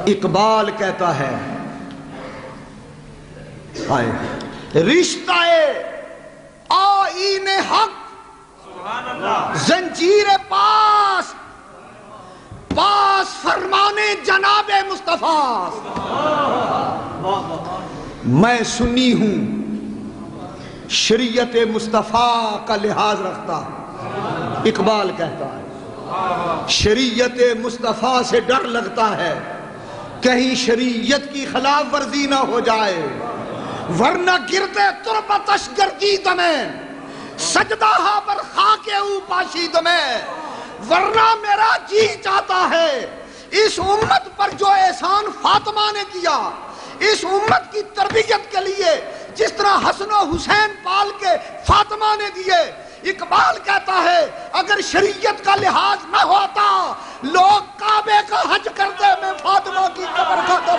اقبال کہتا ہے رشتہ آئین حق زنجیر پاس فرمانے جناب مصطفیٰ. میں سنی ہوں شریعت مصطفیٰ کا لحاظ رکھتا. اقبال کہتا ہے شریعت مصطفیٰ سے ڈر لگتا ہے کہیں شریعت کی خلاف ورزی نہ ہو جائے، ورنہ گرتے تربتش گردید میں سجدہ پر خاک او پاشید میں. ورنہ میرا جی چاہتا ہے اس امت پر جو احسان فاطمہ نے کیا، اس امت کی تربیت کے لیے جس طرح حسن و حسین پال کے فاطمہ نے دیے. اقبال کہتا ہے اگر شریعت کا لحاظ نہ ہوتا لوگ کعبے کا حج کرتے، میں فاطمہ کی قبر کا تو